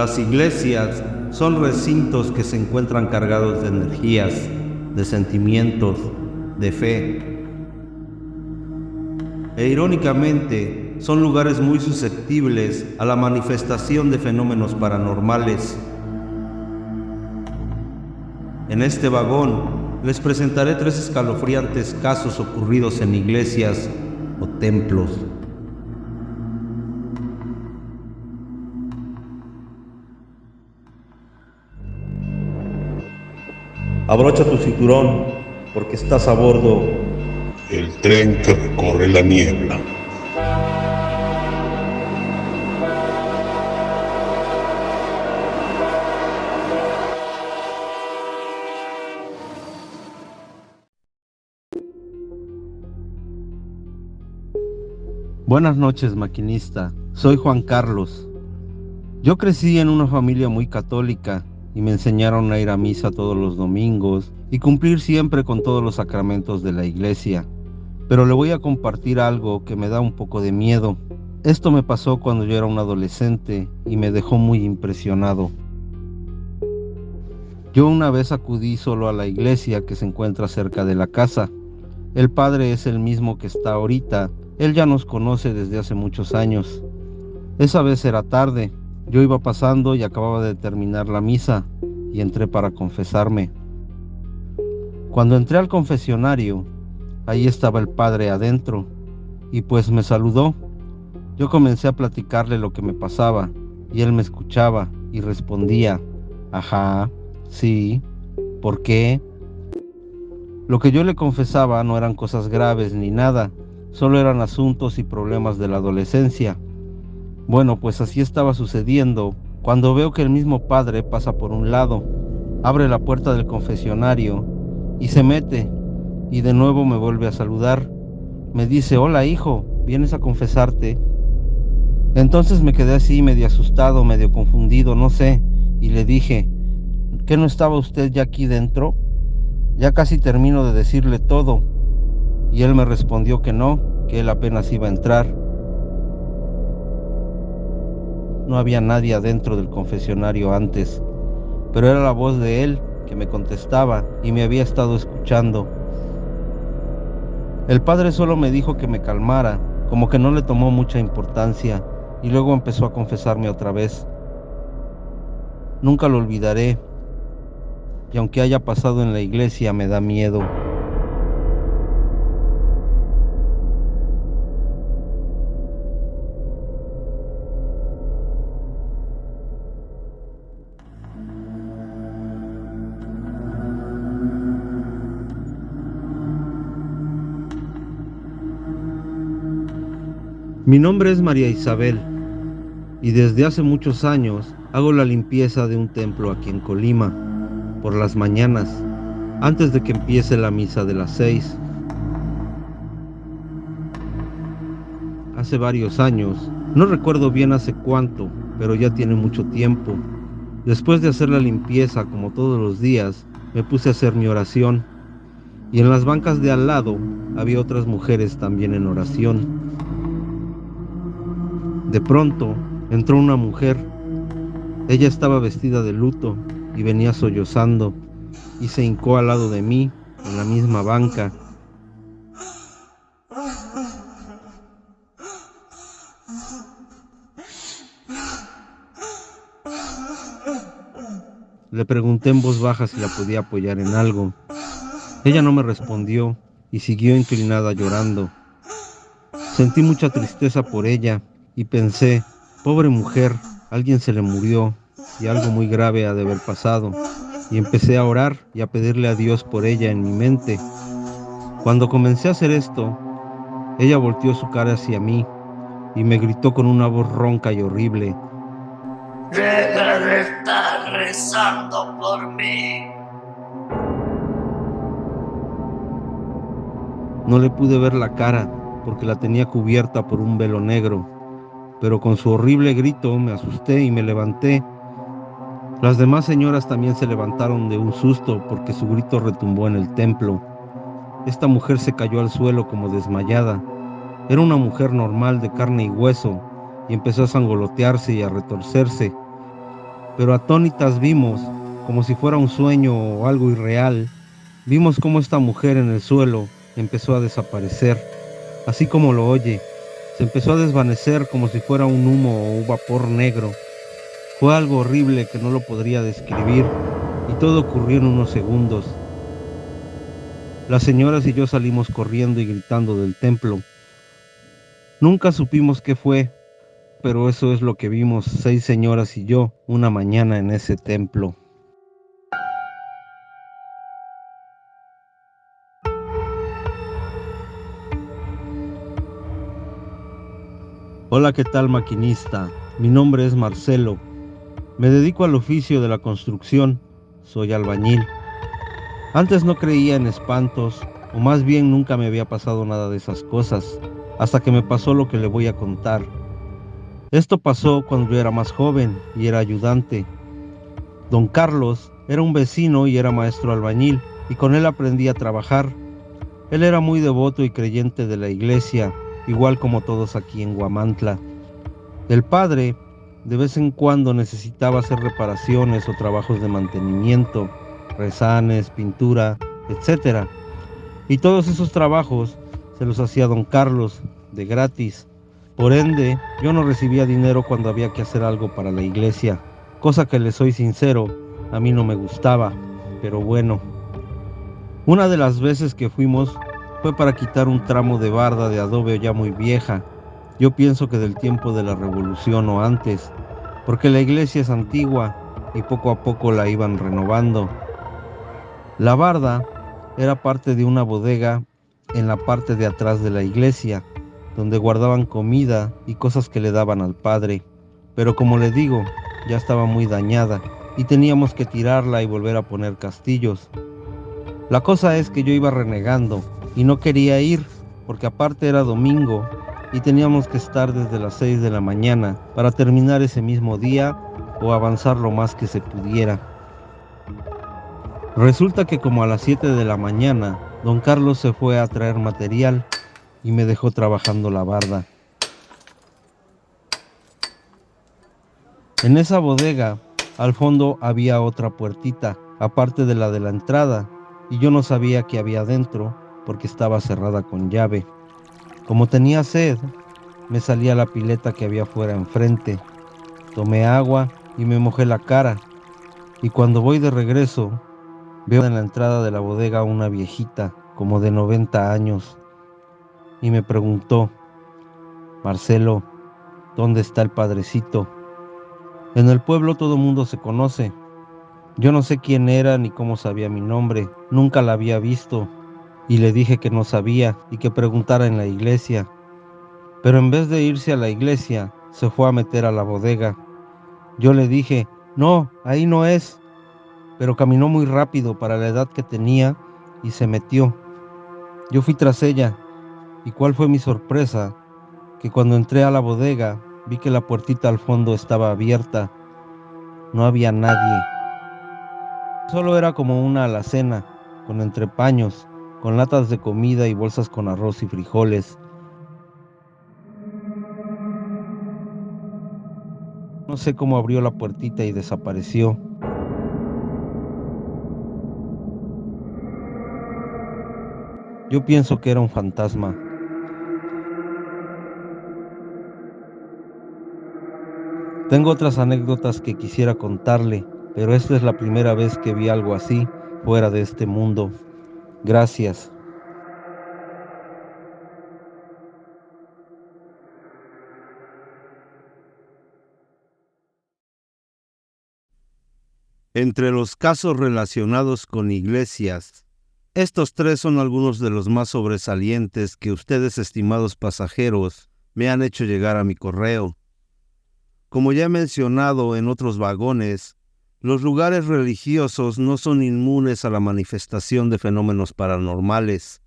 Las iglesias son recintos que se encuentran cargados de energías, de sentimientos, de fe. E irónicamente, son lugares muy susceptibles a la manifestación de fenómenos paranormales. En este vagón les presentaré 3 escalofriantes casos ocurridos en iglesias o templos. Abrocha tu cinturón, porque estás a bordo. El tren que recorre la niebla. Buenas noches, maquinista. Soy Juan Carlos. Yo crecí en una familia muy católica y me enseñaron a ir a misa todos los domingos y cumplir siempre con todos los sacramentos de la iglesia. Pero le voy a compartir algo que me da un poco de miedo. Esto me pasó cuando yo era un adolescente y me dejó muy impresionado. Yo una vez acudí solo a la iglesia que se encuentra cerca de la casa. El padre es el mismo que está ahorita. Él ya nos conoce desde hace muchos años. Esa vez era tarde. Yo iba pasando y acababa de terminar la misa y entré para confesarme. Cuando entré al confesionario, ahí estaba el padre adentro y pues me saludó. Yo comencé a platicarle lo que me pasaba y él me escuchaba y respondía: ajá, sí, ¿por qué? Lo que yo le confesaba no eran cosas graves ni nada, solo eran asuntos y problemas de la adolescencia. Bueno, pues así estaba sucediendo cuando veo que el mismo padre pasa por un lado, abre la puerta del confesionario y se mete, y de nuevo me vuelve a saludar. Me dice: hola hijo, ¿vienes a confesarte? Entonces me quedé así medio asustado, medio confundido, no sé, y le dije: ¿qué no estaba usted ya aquí dentro? Ya casi termino de decirle todo. Y él me respondió que no, que él apenas iba a entrar. No había nadie adentro del confesionario antes, pero era la voz de él que me contestaba y me había estado escuchando. El padre solo me dijo que me calmara, como que no le tomó mucha importancia, y luego empezó a confesarme otra vez. Nunca lo olvidaré, y aunque haya pasado en la iglesia, me da miedo. Mi nombre es María Isabel y desde hace muchos años hago la limpieza de un templo aquí en Colima, por las mañanas, antes de que empiece la misa de las 6. Hace varios años, no recuerdo bien hace cuánto, pero ya tiene mucho tiempo. Después de hacer la limpieza como todos los días, me puse a hacer mi oración, y en las bancas de al lado había otras mujeres también en oración. De pronto entró una mujer. Ella estaba vestida de luto y venía sollozando y se hincó al lado de mí en la misma banca. Le pregunté en voz baja si la podía apoyar en algo. Ella no me respondió y siguió inclinada llorando. Sentí mucha tristeza por ella y pensé: pobre mujer, alguien se le murió y algo muy grave ha de haber pasado. Y empecé a orar y a pedirle a Dios por ella en mi mente. Cuando comencé a hacer esto, ella volteó su cara hacia mí y me gritó con una voz ronca y horrible: ¡deja de estar rezando por mí! No le pude ver la cara porque la tenía cubierta por un velo negro, pero con su horrible grito me asusté y me levanté. Las demás señoras también se levantaron de un susto porque su grito retumbó en el templo. Esta mujer se cayó al suelo como desmayada. Era una mujer normal de carne y hueso y empezó a sangolotearse y a retorcerse. pero atónitas vimos, como si fuera un sueño o algo irreal, vimos cómo esta mujer en el suelo empezó a desaparecer, así como lo oye. Se empezó a desvanecer como si fuera un humo o un vapor negro. Fue algo horrible que no lo podría describir, y todo ocurrió en unos segundos. Las señoras y yo salimos corriendo y gritando del templo. Nunca supimos qué fue, pero eso es lo que vimos 6 señoras y yo una mañana en ese templo. Hola, ¿qué tal, maquinista? Mi nombre es Marcelo. Me dedico al oficio de la construcción. Soy albañil. Antes no creía en espantos, o más bien nunca me había pasado nada de esas cosas, hasta que me pasó lo que le voy a contar. Esto pasó cuando yo era más joven y era ayudante. Don Carlos era un vecino y era maestro albañil, y con él aprendí a trabajar. Él era muy devoto y creyente de la iglesia, igual como todos aquí en Huamantla. El padre de vez en cuando necesitaba hacer reparaciones o trabajos de mantenimiento, rezanes, pintura, etcétera. Y todos esos trabajos se los hacía don Carlos de gratis. Por ende, yo no recibía dinero cuando había que hacer algo para la iglesia, cosa que le soy sincero, a mí no me gustaba, pero bueno. Una de las veces que fuimos fue para quitar un tramo de barda de adobe ya muy vieja. Yo pienso que del tiempo de la Revolución o antes, porque la iglesia es antigua y poco a poco la iban renovando. La barda era parte de una bodega en la parte de atrás de la iglesia, donde guardaban comida y cosas que le daban al padre. Pero como le digo, ya estaba muy dañada y teníamos que tirarla y volver a poner castillos. La cosa es que yo iba renegando y no quería ir, porque aparte era domingo y teníamos que estar desde las 6 de la mañana para terminar ese mismo día o avanzar lo más que se pudiera. Resulta que como a las 7 de la mañana, don Carlos se fue a traer material y me dejó trabajando la barda. En esa bodega, al fondo había otra puertita, aparte de la entrada, y yo no sabía qué había dentro porque estaba cerrada con llave. Como tenía sed, me salí a la pileta que había fuera enfrente. Tomé agua y me mojé la cara, y cuando voy de regreso, veo en la entrada de la bodega una viejita, como de 90 años, y me preguntó: Marcelo, ¿dónde está el padrecito? En el pueblo todo mundo se conoce. Yo no sé quién era ni cómo sabía mi nombre, nunca la había visto, y le dije que no sabía y que preguntara en la iglesia. Pero en vez de irse a la iglesia, se fue a meter a la bodega. Yo le dije: no, ahí no es, pero caminó muy rápido para la edad que tenía y se metió. Yo fui tras ella, y cuál fue mi sorpresa, que cuando entré a la bodega vi que la puertita al fondo estaba abierta. No había nadie. Solo era como una alacena, con entrepaños, con latas de comida y bolsas con arroz y frijoles. No sé cómo abrió la puertita y desapareció. Yo pienso que era un fantasma. Tengo otras anécdotas que quisiera contarle, pero esta es la primera vez que vi algo así fuera de este mundo. Gracias. Entre los casos relacionados con iglesias, estos 3 son algunos de los más sobresalientes que ustedes, estimados pasajeros, me han hecho llegar a mi correo. Como ya he mencionado en otros vagones, los lugares religiosos no son inmunes a la manifestación de fenómenos paranormales.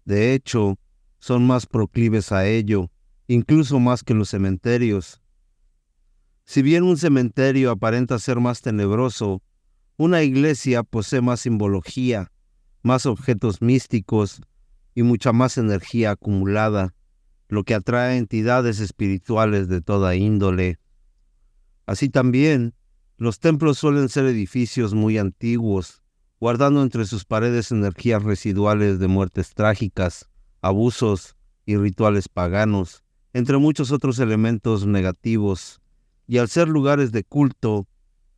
De hecho, son más proclives a ello, incluso más que los cementerios. Si bien un cementerio aparenta ser más tenebroso, una iglesia posee más simbología, más objetos místicos y mucha más energía acumulada, lo que atrae entidades espirituales de toda índole. Así también, Los templos suelen ser edificios muy antiguos, guardando entre sus paredes energías residuales de muertes trágicas, abusos y rituales paganos, entre muchos otros elementos negativos, y al ser lugares de culto,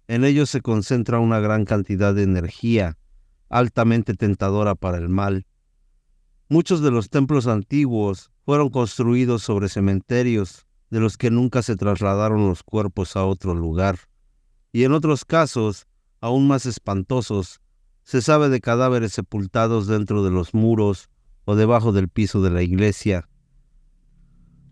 en ellos se concentra una gran cantidad de energía, altamente tentadora para el mal. Muchos de los templos antiguos fueron construidos sobre cementerios, de los que nunca se trasladaron los cuerpos a otro lugar. Y en otros casos, aún más espantosos, se sabe de cadáveres sepultados dentro de los muros o debajo del piso de la iglesia.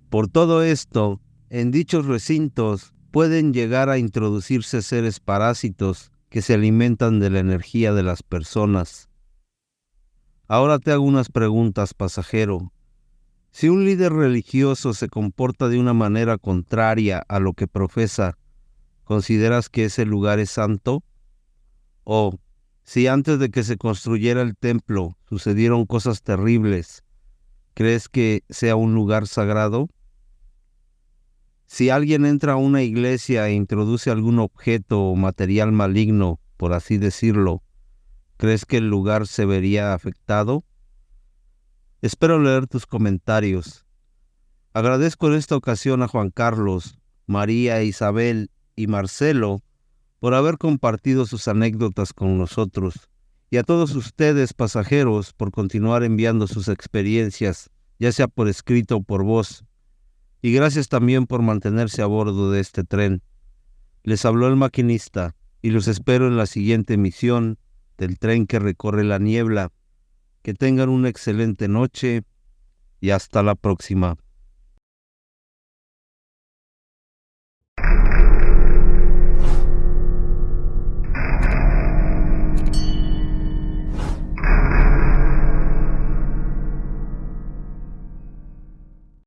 Por todo esto, en dichos recintos pueden llegar a introducirse seres parásitos que se alimentan de la energía de las personas. Ahora te hago unas preguntas, pasajero. Si un líder religioso se comporta de una manera contraria a lo que profesa, ¿consideras que ese lugar es santo? O, si antes de que se construyera el templo sucedieron cosas terribles, ¿crees que sea un lugar sagrado? Si alguien entra a una iglesia e introduce algún objeto o material maligno, por así decirlo, ¿crees que el lugar se vería afectado? Espero leer tus comentarios. Agradezco en esta ocasión a Juan Carlos, María, Isabel y Marcelo por haber compartido sus anécdotas con nosotros, y a todos ustedes, pasajeros, por continuar enviando sus experiencias, ya sea por escrito o por voz. Y gracias también por mantenerse a bordo de este tren. Les habló el maquinista, y los espero en la siguiente emisión del tren que recorre la niebla. Que tengan una excelente noche y hasta la próxima.